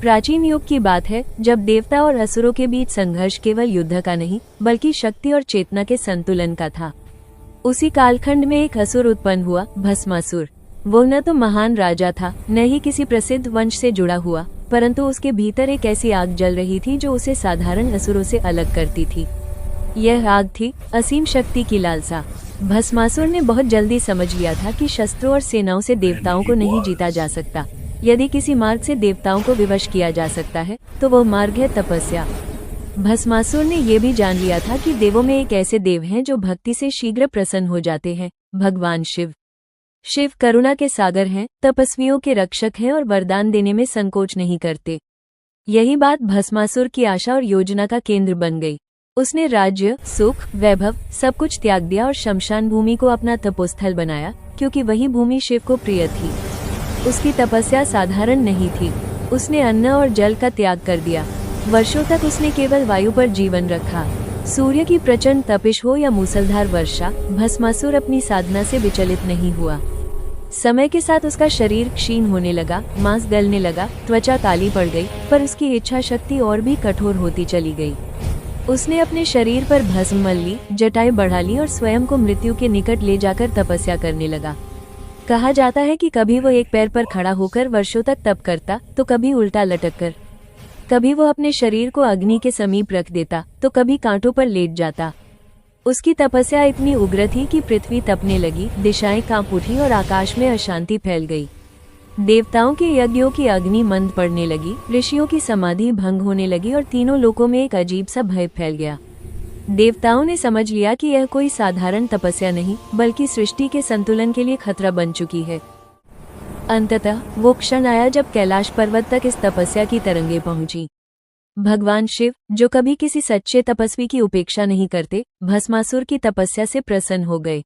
प्राचीन युग की बात है जब देवता और असुरों के बीच संघर्ष केवल युद्ध का नहीं बल्कि शक्ति और चेतना के संतुलन का था। उसी कालखंड में एक असुर उत्पन्न हुआ, भस्मासुर। वो न तो महान राजा था, न ही किसी प्रसिद्ध वंश से जुड़ा हुआ, परंतु उसके भीतर एक ऐसी आग जल रही थी जो उसे साधारण असुरों से अलग करती थी। यह आग थी असीम शक्ति की लालसा। भस्मासुर ने बहुत जल्दी समझ लिया था कि शस्त्रों और सेनाओं से देवताओं को नहीं जीता जा सकता। यदि किसी मार्ग से देवताओं को विवश किया जा सकता है तो वह मार्ग है तपस्या। भस्मासुर ने यह भी जान लिया था कि देवों में एक ऐसे देव हैं जो भक्ति से शीघ्र प्रसन्न हो जाते हैं, भगवान शिव। शिव करुणा के सागर हैं, तपस्वियों के रक्षक हैं और वरदान देने में संकोच नहीं करते। यही बात भस्मासुर की आशा और योजना का केंद्र बन गई। उसने राज्य, सुख, वैभव सब कुछ त्याग दिया और शमशान भूमि को अपना तपोस्थल बनाया, क्योंकि वही भूमि शिव को प्रिय थी। उसकी तपस्या साधारण नहीं थी। उसने अन्न और जल का त्याग कर दिया। वर्षों तक उसने केवल वायु पर जीवन रखा। सूर्य की प्रचंड तपिश हो या मूसलधार वर्षा, भस्मासुर अपनी साधना से विचलित नहीं हुआ। समय के साथ उसका शरीर क्षीण होने लगा, मांस गलने लगा, त्वचा काली पड़ गई, पर उसकी इच्छा शक्ति और भी कठोर होती चली गई। उसने अपने शरीर पर भस्म मल ली, जटाएं बढ़ा ली और स्वयं को मृत्यु के निकट ले जाकर तपस्या करने लगा। कहा जाता है कि कभी वो एक पैर पर खड़ा होकर वर्षों तक तप करता, तो कभी उल्टा लटक कर। कभी वो अपने शरीर को अग्नि के समीप रख देता, तो कभी कांटों पर लेट जाता। उसकी तपस्या इतनी उग्र थी कि पृथ्वी तपने लगी, दिशाएं कांप उठी और आकाश में अशांति फैल गई। देवताओं के यज्ञों की अग्नि मंद पड़ने लगी, ऋषियों की समाधि भंग होने लगी और तीनों लोकों में एक अजीब सा भय फैल गया। देवताओं ने समझ लिया कि यह कोई साधारण तपस्या नहीं बल्कि सृष्टि के संतुलन के लिए खतरा बन चुकी है। अंततः वो क्षण आया जब कैलाश पर्वत तक इस तपस्या की तरंगे पहुंची। भगवान शिव, जो कभी किसी सच्चे तपस्वी की उपेक्षा नहीं करते, भस्मासुर की तपस्या से प्रसन्न हो गए।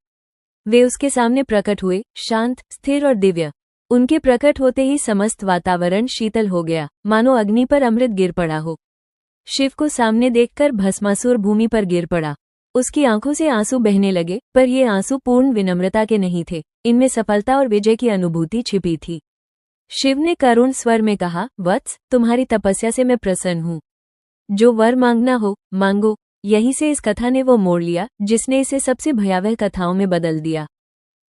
वे उसके सामने प्रकट हुए, शांत, स्थिर और दिव्य। उनके प्रकट होते ही समस्त वातावरण शीतल हो गया, मानो अग्नि पर अमृत गिर पड़ा हो। शिव को सामने देखकर भस्मासुर भूमि पर गिर पड़ा। उसकी आंखों से आंसू बहने लगे, पर ये आंसू पूर्ण विनम्रता के नहीं थे। इनमें सफलता और विजय की अनुभूति छिपी थी। शिव ने करुण स्वर में कहा, वत्स, तुम्हारी तपस्या से मैं प्रसन्न हूँ। जो वर मांगना हो मांगो। यहीं से इस कथा ने वो मोड़ लिया जिसने इसे सबसे भयावह कथाओं में बदल दिया।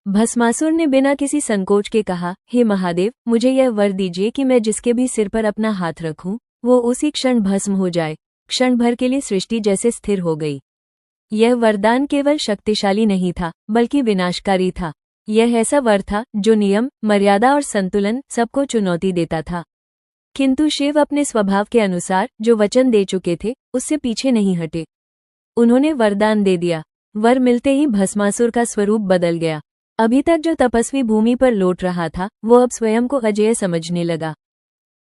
भस्मासुर ने बिना किसी संकोच के कहा, हे महादेव, मुझे यह वर दीजिए कि मैं जिसके भी सिर पर अपना हाथ रखूं, वो उसी क्षण भस्म हो जाए। क्षण भर के लिए सृष्टि जैसे स्थिर हो गई। यह वरदान केवल शक्तिशाली नहीं था बल्कि विनाशकारी था। यह ऐसा वर था जो नियम, मर्यादा और संतुलन सबको चुनौती देता था। किंतु शिव अपने स्वभाव के अनुसार जो वचन दे चुके थे उससे पीछे नहीं हटे। उन्होंने वरदान दे दिया। वर मिलते ही भस्मासुर का स्वरूप बदल गया। अभी तक जो तपस्वी भूमि पर लौट रहा था वो अब स्वयं को अजेय समझने लगा।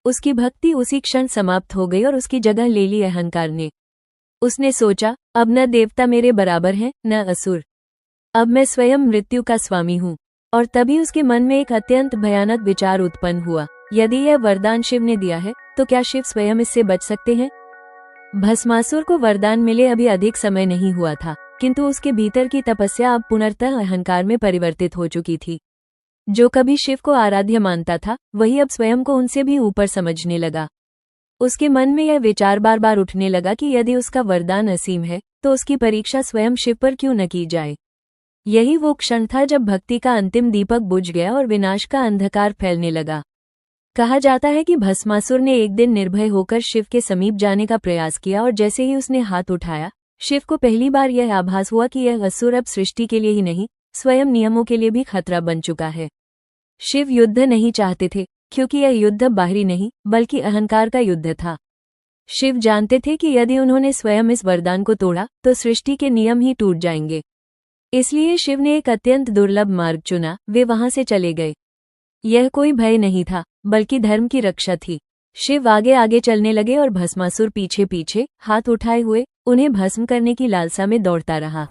उसकी भक्ति उसी क्षण समाप्त हो गई और उसकी जगह ले ली अहंकार ने। उसने सोचा, अब न देवता मेरे बराबर हैं, न असुर। अब मैं स्वयं मृत्यु का स्वामी हूँ। और तभी उसके मन में एक अत्यंत भयानक विचार उत्पन्न हुआ, यदि यह वरदान शिव ने दिया है तो क्या शिव स्वयं इससे बच सकते हैं? भस्मासुर को वरदान मिले अभी अधिक समय नहीं हुआ था, किंतु उसके भीतर की तपस्या अब पुनर्तः अहंकार में परिवर्तित हो चुकी थी। जो कभी शिव को आराध्य मानता था वही अब स्वयं को उनसे भी ऊपर समझने लगा। उसके मन में यह विचार बार बार उठने लगा कि यदि उसका वरदान असीम है तो उसकी परीक्षा स्वयं शिव पर क्यों न की जाए। यही वो क्षण था जब भक्ति का अंतिम दीपक बुझ गया और विनाश का अंधकार फैलने लगा। कहा जाता है कि भस्मासुर ने एक दिन निर्भय होकर शिव के समीप जाने का प्रयास किया और जैसे ही उसने हाथ उठाया, शिव को पहली बार यह आभास हुआ कि यह असुर अब सृष्टि के लिए ही नहीं, स्वयं नियमों के लिए भी खतरा बन चुका है। शिव युद्ध नहीं चाहते थे, क्योंकि यह युद्ध बाहरी नहीं बल्कि अहंकार का युद्ध था। शिव जानते थे कि यदि उन्होंने स्वयं इस वरदान को तोड़ा तो सृष्टि के नियम ही टूट जाएंगे। इसलिए शिव ने एक अत्यंत दुर्लभ मार्ग चुना। वे वहां से चले गए। यह कोई भय नहीं था बल्कि धर्म की रक्षा थी। शिव आगे आगे चलने लगे और भस्मासुर पीछे पीछे हाथ उठाए हुए उन्हें भस्म करने की लालसा में दौड़ता रहा।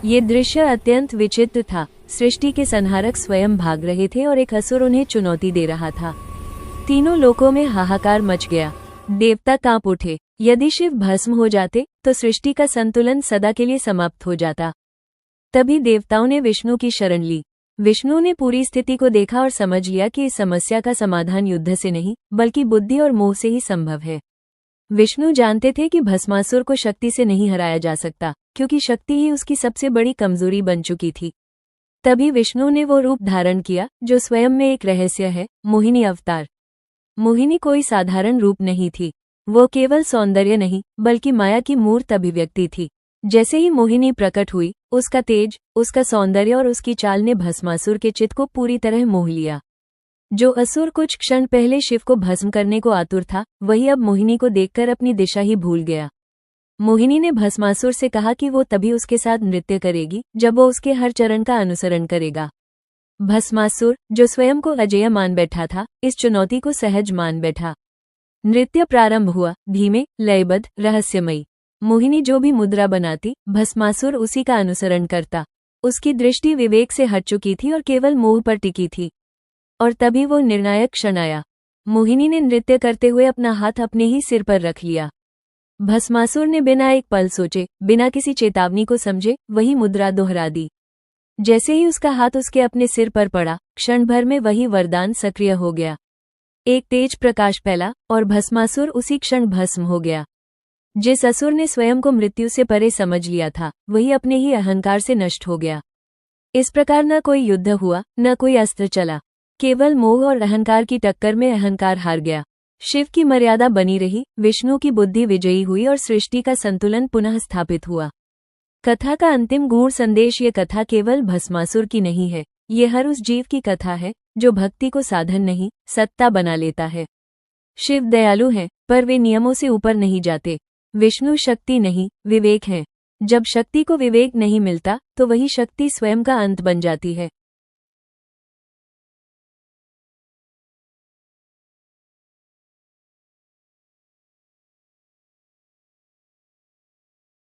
ये दृश्य अत्यंत विचित्र था। सृष्टि के संहारक स्वयं भाग रहे थे और एक असुर उन्हें चुनौती दे रहा था। तीनों लोकों में हाहाकार मच गया। देवता कांप उठे। यदि शिव भस्म हो जाते तो सृष्टि का संतुलन सदा के लिए समाप्त हो जाता। तभी देवताओं ने विष्णु की शरण ली। विष्णु ने पूरी स्थिति को देखा और समझ लिया कि इस समस्या का समाधान युद्ध से नहीं बल्कि बुद्धि और मोह से ही संभव है। विष्णु जानते थे कि भस्मासुर को शक्ति से नहीं हराया जा सकता, क्योंकि शक्ति ही उसकी सबसे बड़ी कमजोरी बन चुकी थी। तभी विष्णु ने वो रूप धारण किया जो स्वयं में एक रहस्य है, मोहिनी अवतार। मोहिनी कोई साधारण रूप नहीं थी, वो केवल सौंदर्य नहीं बल्कि माया की मूर्त अभिव्यक्ति थी। जैसे ही मोहिनी प्रकट हुई, उसका तेज, उसका सौंदर्य और उसकी चाल ने भस्मासुर के चित्त को पूरी तरह मोह लिया। जो असुर कुछ क्षण पहले शिव को भस्म करने को आतुर था, वही अब मोहिनी को देखकर अपनी दिशा ही भूल गया। मोहिनी ने भस्मासुर से कहा कि वो तभी उसके साथ नृत्य करेगी जब वो उसके हर चरण का अनुसरण करेगा। भस्मासुर, जो स्वयं को अजेय मान बैठा था, इस चुनौती को सहज मान बैठा। नृत्य प्रारंभ हुआ, धीमे, लयबद्ध, रहस्यमयी। मोहिनी जो भी मुद्रा बनाती, भस्मासुर उसी का अनुसरण करता। उसकी दृष्टि विवेक से हट चुकी थी और केवल मोह पर टिकी थी। और तभी वो निर्णायक क्षण आया। मोहिनी ने नृत्य करते हुए अपना हाथ अपने ही सिर पर रख लिया। भस्मासुर ने बिना एक पल सोचे, बिना किसी चेतावनी को समझे, वही मुद्रा दोहरा दी। जैसे ही उसका हाथ उसके अपने सिर पर पड़ा, क्षण भर में वही वरदान सक्रिय हो गया। एक तेज प्रकाश फैला और भस्मासुर उसी क्षण भस्म हो गया। जिस असुर ने स्वयं को मृत्यु से परे समझ लिया था, वही अपने ही अहंकार से नष्ट हो गया। इस प्रकार न कोई युद्ध हुआ, न कोई अस्त्र चला, केवल मोह और अहंकार की टक्कर में अहंकार हार गया। शिव की मर्यादा बनी रही, विष्णु की बुद्धि विजयी हुई और सृष्टि का संतुलन पुनः स्थापित हुआ। कथा का अंतिम गूढ़ संदेश ये कथा केवल भस्मासुर की नहीं है, ये हर उस जीव की कथा है जो भक्ति को साधन नहीं, सत्ता बना लेता है। शिव दयालु हैं, पर वे नियमों से ऊपर नहीं जाते। विष्णु शक्ति नहीं, विवेक है। जब शक्ति को विवेक नहीं मिलता, तो वही शक्ति स्वयं का अंत बन जाती है।